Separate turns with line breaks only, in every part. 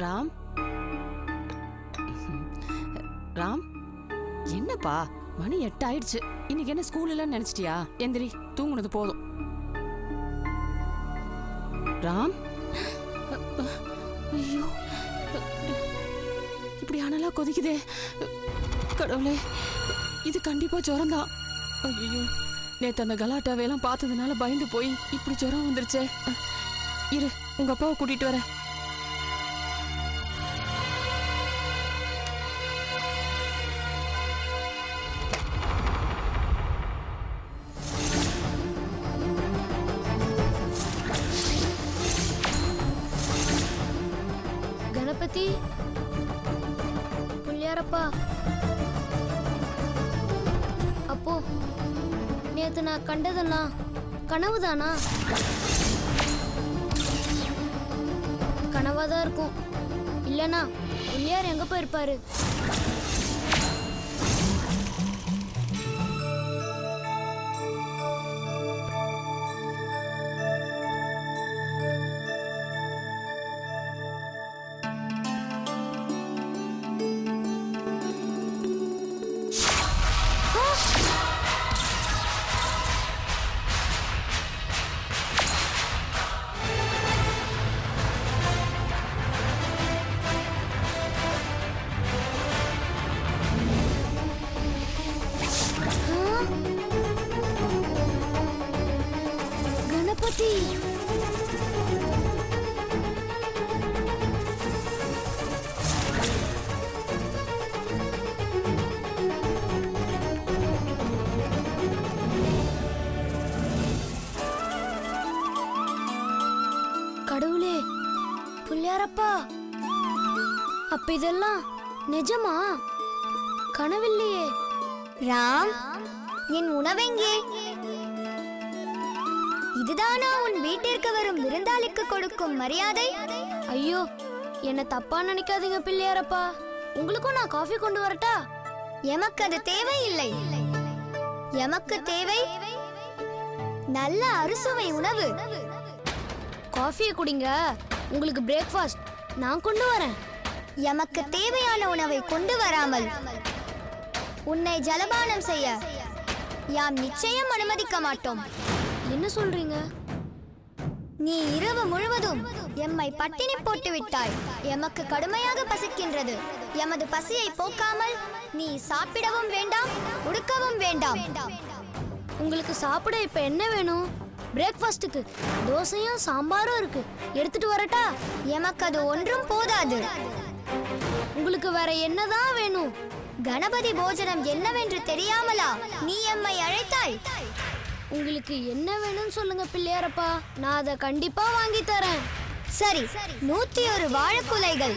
ராம் ராம், என்னப்பா மணி 8 ஆயிடுச்சு. இன்னைக்கு என்ன ஸ்கூல் இல்லன்னு நினைச்சிட்டியா? எந்திரி, தூங்குனது போதும். ராம், ஐயோ இப்படி அனலா கொதிக்குதே. கடவுளே, இது கண்டிப்பா ஜுரம் தான். ஐயோ, நேத்து அந்த கலாட்டாவையெல்லாம் பார்த்ததுனால பயந்து போய் இப்படி ஜுரம் வந்துருச்சே. இரு, உங்க அப்பாவை கூட்டிட்டு வரேன்.
கணபதி, புள்ளியாரப்பா, அப்போ நேத்து நான் கண்டதெல்லாம் கனவுதானா? கனவாதான் இருக்கும். இல்லனா புள்ளியார் எங்க போயிருப்பாரு? கடவுளே, புள்ளியாரப்பா, அப்ப இதெல்லாம் நிஜமா? கனவில்லையே.
ராம், என் உணவெங்கே? இதுதானா உன் வீட்டிற்கு வரும் விருந்தாளிக்கு கொடுக்கும் மரியாதை?
ஐயோ, என்ன தப்பா நினைக்காதீங்க பிள்ளையாரப்பா. உங்களுக்கும் நான் காஃபி கொண்டு வரட்டா?
எமக்கு அது தேவையில்லை. எமக்கு தேவை நல்ல அறுசுவை உணவு.
காஃபியை குடிங்க, உங்களுக்கு பிரேக்ஃபாஸ்ட் நான் கொண்டு வரேன்.
எமக்கு தேவையான உணவை கொண்டு வராமல் உன்னை ஜலபானம் செய்ய யாம் நிச்சயம் அனுமதிக்க மாட்டோம்.
என்ன சொல்றீங்க?
நீ இரவு முழுவதும் எம்மை பட்டினி போட்டு விட்டாய். எமக்கு கடுமையாக பசிக்கின்றது. எமது பசியை போக்காமல் நீ சாப்பிடவும் வேண்டாம், உடுக்கவும் வேண்டாம்.
உங்களுக்கு சாப்பிட இப்ப என்ன வேணும்? பிரேக்ஃபாஸ்டுக்கு தோசையும் சாம்பாரும் இருக்கு, எடுத்துட்டு வரட்டா?
எமக்கு அது ஒன்றும் போதாது.
உங்களுக்கு வேற என்னதான் வேணும்?
கணபதி போஜனம் என்னவென்று தெரியாமலா நீ எம்மை அழைத்தாய்?
உங்களுக்கு என்ன வேணும்னு சொல்லுங்க பிள்ளையாரப்பா, நான் அதை கண்டிப்பா வாங்கி தரேன்.
சரி, 101 வாழைக்குலைகள்,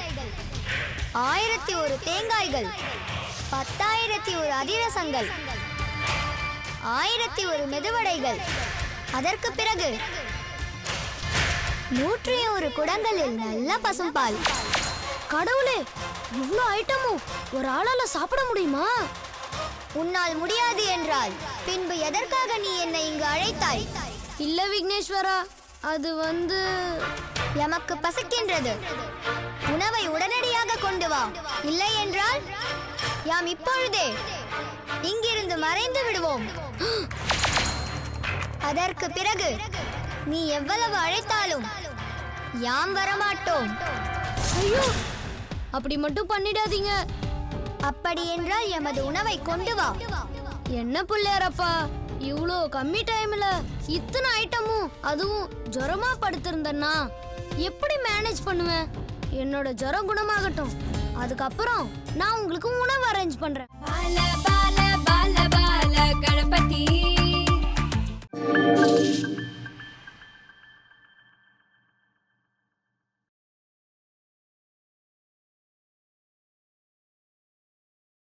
1001 தேங்காய்கள், 10,001 அதிரசங்கள், 1001 மெதுவடைகள், அதற்கு பிறகு 101 குடங்களில் நல்ல பசும்பால்.
கடவுளே, இவ்ளோ ஐட்டமும் ஒரு ஆளால சாப்பிட முடியுமா?
உன்னால் முடியாது என்றால் பின்பு எதற்காக நீ என்னை இங்கு அழைத்தாய்?
இல்ல விக்னேஸ்வரா, அது
எமக்கு பசிக்கின்றது. உணவை உடனடியாக கொண்டு வா. இல்லை என்றால் யாம் இப்பொழுதே இங்கிருந்து மறைந்து விடுவோம். அதற்கு பிறகு நீ எவ்வளவு அழைத்தாலும் யாம் வரமாட்டோம்.
ஐயோ, அப்படி மட்டும் பண்ணிடாதீங்க.
அப்படி என்றால் எமது உணவை கொண்டு வா.
என்ன பிள்ளையாரப்பா, இவ்வளோ கம்மி டைம்ல இத்தனை ஐட்டமும், அதுவும் ஜுரமா படுத்திருந்தேன்னா எப்படி மேனேஜ் பண்ணுவேன்? என்னோட ஜுரம் குணமாகட்டும், அதுக்கப்புறம் நான் உங்களுக்கு உணவு அரேஞ்ச் பண்றேன்.